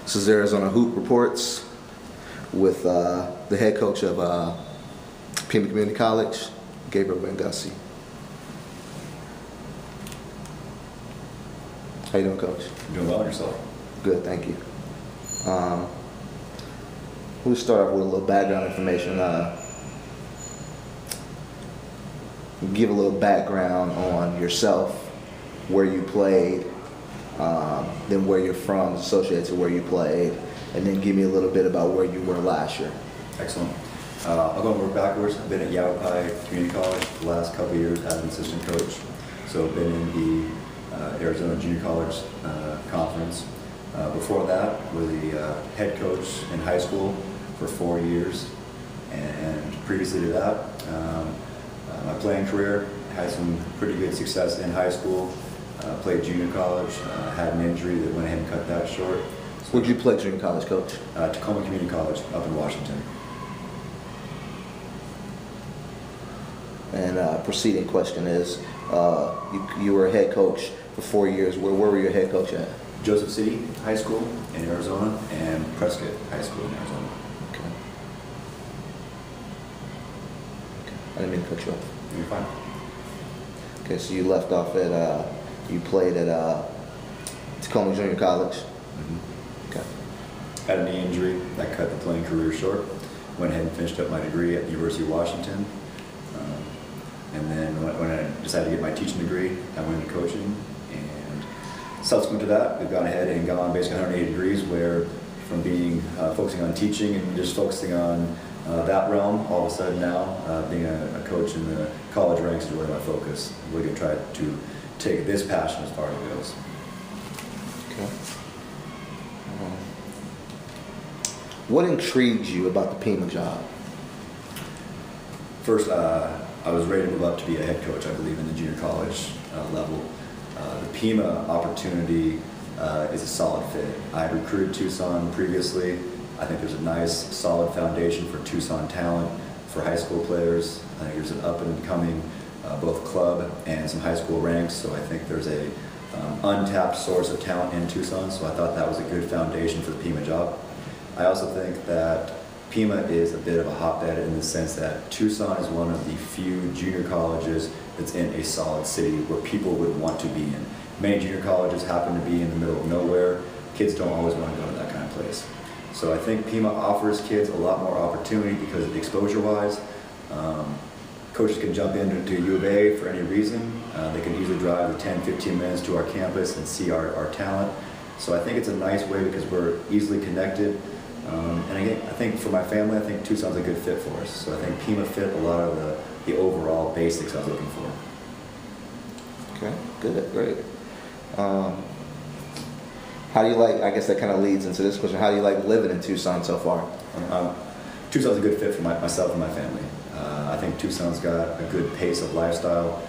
This is Arizona Hoop Reports with the head coach of Pima Community College, Gabriel VanGuse. How you doing, Coach? Doing well yourself? Good, thank you. We'll start off with a little background information. Give a little background on yourself, where you played, then where you're from, associated to where you played, and then give me a little bit about where you were last year. Excellent. I'll go and work backwards. I've been at Yavapai Community College the last couple of years as an assistant coach. So I've been in the Arizona Junior College Conference. Before that, was the head coach in high school for 4 years. And previously to that, my playing career had some pretty good success in high school. Played junior college, had an injury that went ahead and cut that short. So Where'd you play junior college, Coach? Tacoma Community College up in Washington. And preceding question is, you were a head coach for 4 years. Where were you a head coach at? Joseph City High School in Arizona and Prescott High School in Arizona. Okay. I didn't mean to cut you off. You're fine. Okay, so you left off at, you played at Tacoma Junior College. Mm-hmm. Okay. Had a knee injury that cut the playing career short. Went ahead and finished up my degree at the University of Washington. And then when I decided to get my teaching degree, I went into coaching. And subsequent to that, we've gone ahead and gone basically 180 degrees, where from being focusing on teaching and just focusing on that realm, all of a sudden now being a coach in the college ranks is really my focus. We're going to try to take this passion as far as it goes. Okay. What intrigues you about the Pima job? First, I was ready to move up to be a head coach, I believe, in the junior college level. The Pima opportunity is a solid fit. I had recruited Tucson previously. I think there's a nice, solid foundation for Tucson talent for high school players. I think there's an up-and-coming both club and some high school ranks, so I think there's a untapped source of talent in Tucson, so I thought that was a good foundation for the Pima job. I also think that Pima is a bit of a hotbed in the sense that Tucson is one of the few junior colleges that's in a solid city where people would want to be in. Many junior colleges happen to be in the middle of nowhere. Kids don't always want to go to that kind of place. So I think Pima offers kids a lot more opportunity because of the exposure-wise. Coaches can jump into U of A for any reason. They can easily drive the 10, 15 minutes to our campus and see our talent. So I think it's a nice way because we're easily connected. And again, I think for my family, I think Tucson's a good fit for us. So I think Pima fit a lot of the overall basics I was looking for. Okay, good, great. How do you like, I guess that kind of leads into this question, how do you like living in Tucson so far? Tucson's a good fit for myself and my family. I think Tucson's got a good pace of lifestyle.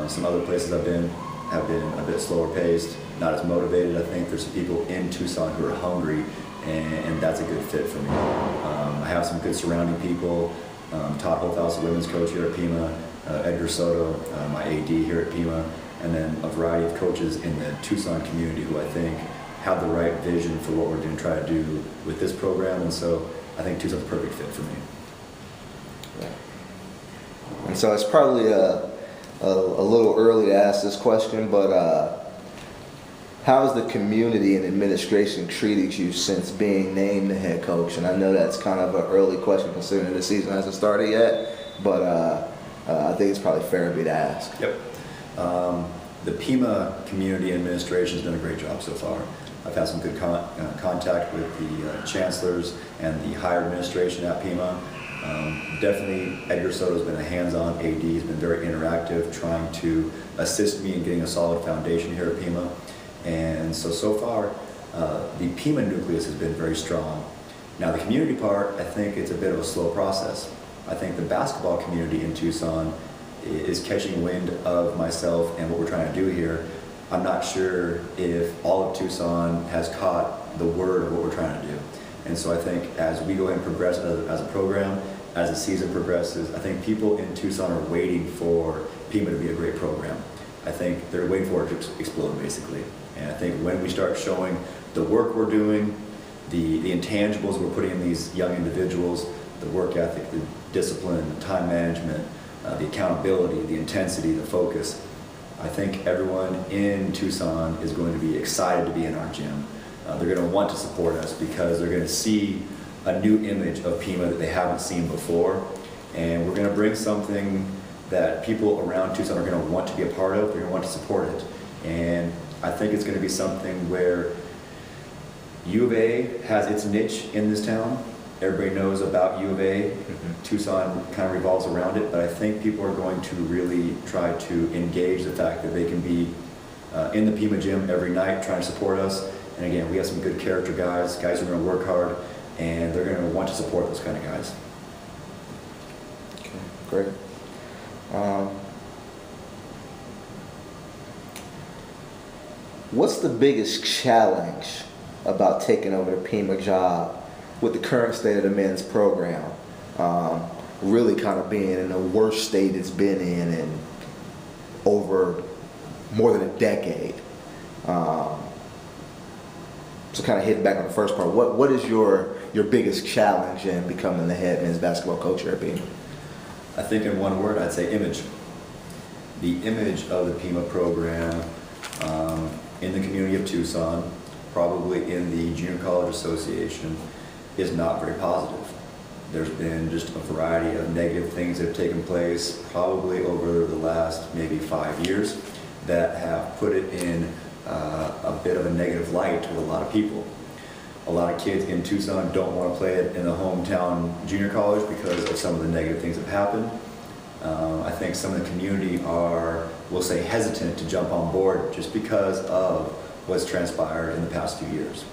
Some other places I've been have been a bit slower paced, not as motivated. I think there's some people in Tucson who are hungry, and that's a good fit for me. I have some good surrounding people. Todd Holthaus, the women's coach here at Pima, Edgar Soto, my AD here at Pima, and then a variety of coaches in the Tucson community who I think have the right vision for what we're going to try to do with this program, and so I think Tucson's a perfect fit for me. Yeah. And so it's probably a little early to ask this question, but how has the community and administration treated you since being named the head coach? And I know that's kind of an early question considering the season hasn't started yet, but I think it's probably fair of me to ask. Yep. The Pima community administration has done a great job so far. I've had some good contact with the chancellors and the higher administration at Pima. Definitely Edgar Soto has been a hands-on AD. He's been very interactive, trying to assist me in getting a solid foundation here at Pima. And so far, the Pima nucleus has been very strong. Now the community part, I think it's a bit of a slow process. I think the basketball community in Tucson is catching wind of myself and what we're trying to do here. I'm not sure if all of Tucson has caught the word of what we're trying to do. And so I think as we go ahead and progress as a program, as the season progresses, I think people in Tucson are waiting for Pima to be a great program. I think they're waiting for it to explode, basically. And I think when we start showing the work we're doing, the intangibles we're putting in these young individuals, the work ethic, the discipline, the time management, the accountability, the intensity, the focus. I think everyone in Tucson is going to be excited to be in our gym. They're going to want to support us because they're going to see a new image of Pima that they haven't seen before. And we're going to bring something that people around Tucson are going to want to be a part of. They're going to want to support it. And I think it's going to be something where U of A has its niche in this town. Everybody knows about U of A. Tucson kind of revolves around it, but I think people are going to really try to engage the fact that they can be in the Pima gym every night trying to support us. And again, we have some good character guys who are going to work hard, and they're going to want to support those kind of guys. Okay, great. What's the biggest challenge about taking over the Pima job with the current state of the men's program? Really kind of being in the worst state it's been in over more than a decade. So kind of hitting back on the first part, what is your biggest challenge in becoming the head men's basketball coach here at Pima? I think in one word, I'd say image. The image of the Pima program in the community of Tucson, probably in the Junior College Association, is not very positive. There's been just a variety of negative things that have taken place probably over the last maybe 5 years that have put it in a bit of a negative light with a lot of people. A lot of kids in Tucson don't want to play it in the hometown junior college because of some of the negative things that have happened. I think some of the community are, we'll say, hesitant to jump on board just because of what's transpired in the past few years.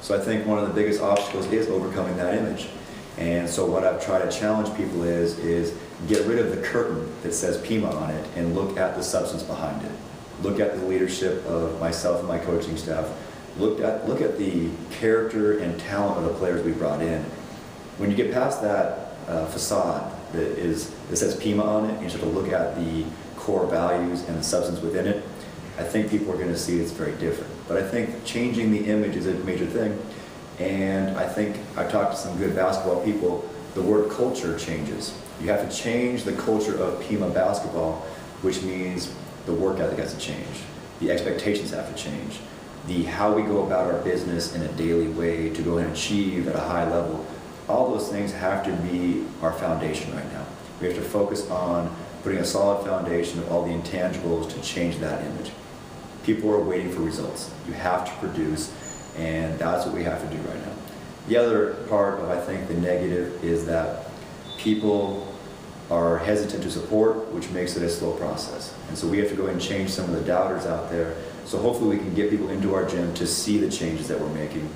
So I think one of the biggest obstacles is overcoming that image. And so what I've tried to challenge people is get rid of the curtain that says Pima on it and look at the substance behind it. Look at the leadership of myself and my coaching staff. Look at the character and talent of the players we brought in. When you get past that facade that says Pima on it, and you start to look at the core values and the substance within it, I think people are going to see it's very different. But I think changing the image is a major thing. And I think I've talked to some good basketball people, the word culture changes. You have to change the culture of Pima basketball, which means the work ethic has to change. The expectations have to change. The how we go about our business in a daily way to go and achieve at a high level, all those things have to be our foundation right now. We have to focus on putting a solid foundation of all the intangibles to change that image. People are waiting for results. You have to produce, and that's what we have to do right now. The other part of, I think, the negative is that people are hesitant to support, which makes it a slow process. And so we have to go and change some of the doubters out there. So hopefully we can get people into our gym to see the changes that we're making.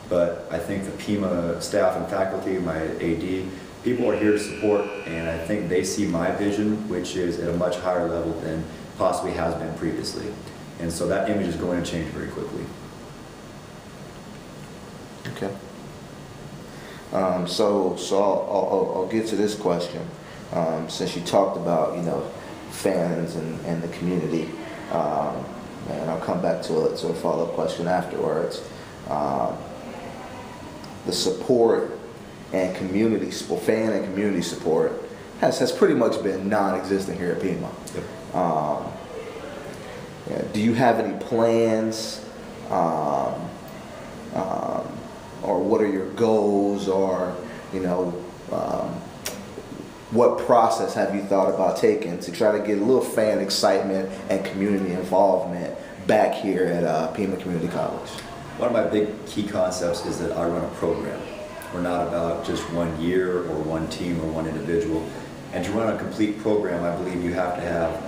But I think the Pima staff and faculty, my AD, people are here to support, and I think they see my vision, which is at a much higher level than possibly has been previously. And so that image is going to change very quickly. Okay. So I'll get to this question. Since you talked about, fans and the community, and I'll come back to a follow-up question afterwards. The support and community, fan and community support has pretty much been non-existent here at Pima. Yep. Do you have any plans, or what are your goals, or what process have you thought about taking to try to get a little fan excitement and community involvement back here at Pima Community College? One of my big key concepts is that I run a program. We're not about just 1 year or one team or one individual. And to run a complete program, I believe you have to have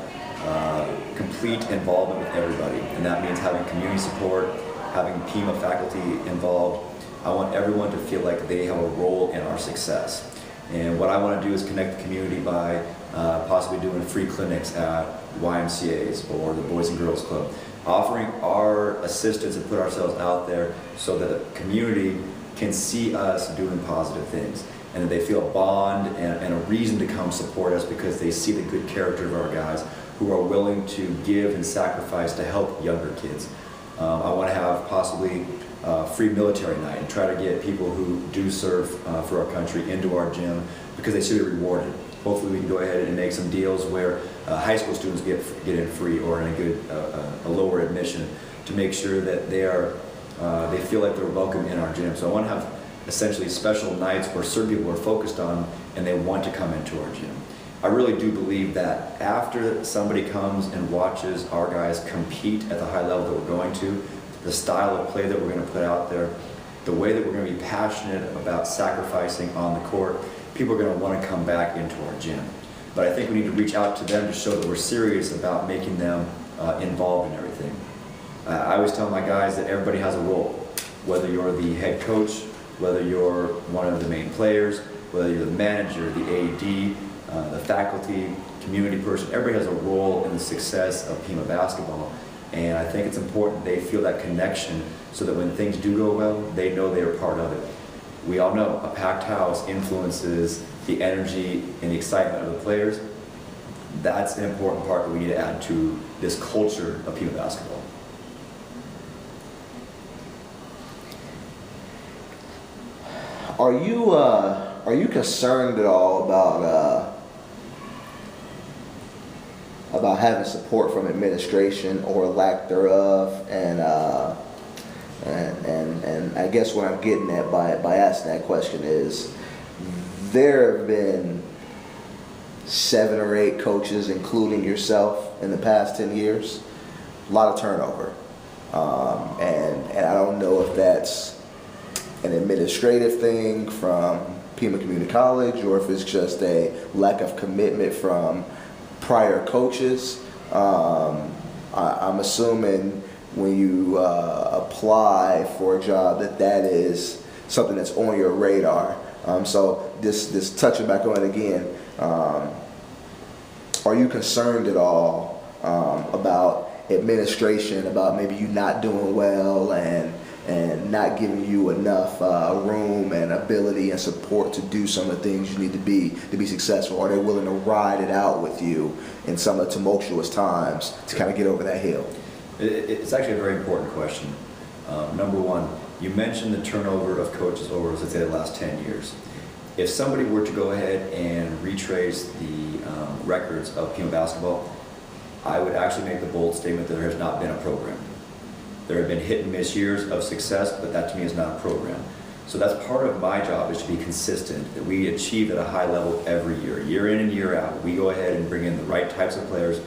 complete involvement with everybody. And that means having community support, having Pima faculty involved. I want everyone to feel like they have a role in our success. And what I want to do is connect the community by possibly doing free clinics at YMCA's or the Boys and Girls Club, offering our assistance and put ourselves out there so that the community can see us doing positive things, and that they feel a bond and a reason to come support us because they see the good character of our guys who are willing to give and sacrifice to help younger kids. I want to have possibly free military night and try to get people who do serve for our country into our gym because they should be rewarded. Hopefully we can go ahead and make some deals where high school students get in free or in a lower admission to make sure that they feel like they're welcome in our gym. So I want to have essentially special nights where certain people are focused on and they want to come into our gym. I really do believe that after somebody comes and watches our guys compete at the high level that we're going to, the style of play that we're going to put out there, the way that we're going to be passionate about sacrificing on the court, people are going to want to come back into our gym. But I think we need to reach out to them to show that we're serious about making them involved in everything. I always tell my guys that everybody has a role, whether you're the head coach, whether you're one of the main players, whether you're the manager, the AD, the faculty, community person. Everybody has a role in the success of Pima basketball. And I think it's important they feel that connection so that when things do go well, they know they are part of it. We all know a packed house influences the energy and the excitement of the players. That's an important part that we need to add to this culture of Pima basketball. Are you concerned at all about having support from administration or lack thereof? And I guess what I'm getting at by asking that question is there have been 7 or 8 coaches, including yourself, in the past 10 years. A lot of turnover, and I don't know if that's an administrative thing from Pima Community College or if it's just a lack of commitment from prior coaches. I'm assuming when you apply for a job that is something that's on your radar. So this touching back on it again, are you concerned at all about administration, about maybe you not doing well and not giving you enough room and ability and support to do some of the things you need to be successful? Are they willing to ride it out with you in some of the tumultuous times to kind of get over that hill? It's actually a very important question. Number one, you mentioned the turnover of coaches over, let's say, the last 10 years. If somebody were to go ahead and retrace the records of Pima basketball, I would actually make the bold statement that there has not been a program. There have been hit and miss years of success, but that to me is not a program. So that's part of my job, is to be consistent, that we achieve at a high level every year in and year out. We go ahead and bring in the right types of players,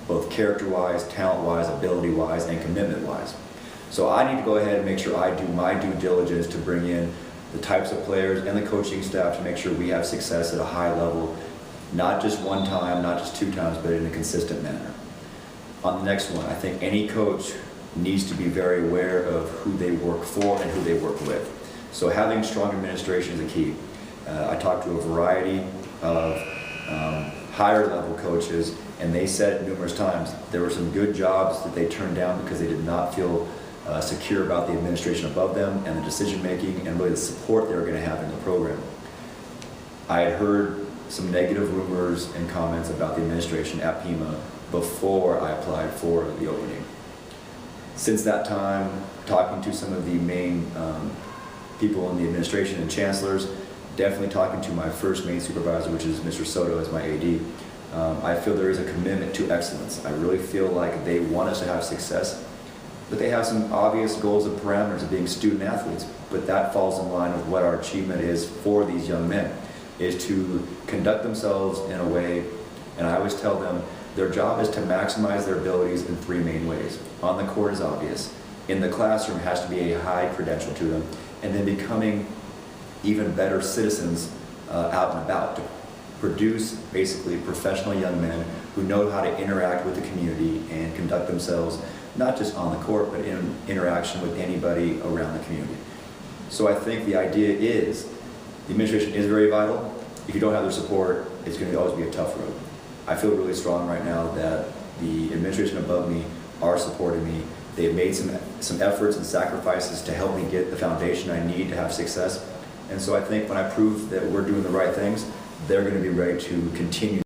both character-wise, talent-wise, ability-wise, and commitment-wise. So I need to go ahead and make sure I do my due diligence to bring in the types of players and the coaching staff to make sure we have success at a high level, not just one time, not just 2 times, but in a consistent manner. On the next one, I think any coach needs to be very aware of who they work for and who they work with. So having strong administration is a key. I talked to a variety of higher level coaches, and they said numerous times there were some good jobs that they turned down because they did not feel secure about the administration above them and the decision making and really the support they were going to have in the program. I had heard some negative rumors and comments about the administration at Pima before I applied for the opening. Since that time, talking to some of the main people in the administration and chancellors, definitely talking to my first main supervisor, which is Mr. Soto as my AD, I feel there is a commitment to excellence. I really feel like they want us to have success, but they have some obvious goals and parameters of being student athletes, but that falls in line with what our achievement is for these young men, is to conduct themselves in a way, and I always tell them, their job is to maximize their abilities in 3 main ways. On the court is obvious. In the classroom has to be a high credential to them, and then becoming even better citizens out and about to produce basically professional young men who know how to interact with the community and conduct themselves not just on the court, but in interaction with anybody around the community. So I think the idea is the administration is very vital. If you don't have their support, it's going to always be a tough road. I feel really strong right now that the administration above me are supporting me. They've made some efforts and sacrifices to help me get the foundation I need to have success. And so I think when I prove that we're doing the right things, they're going to be ready to continue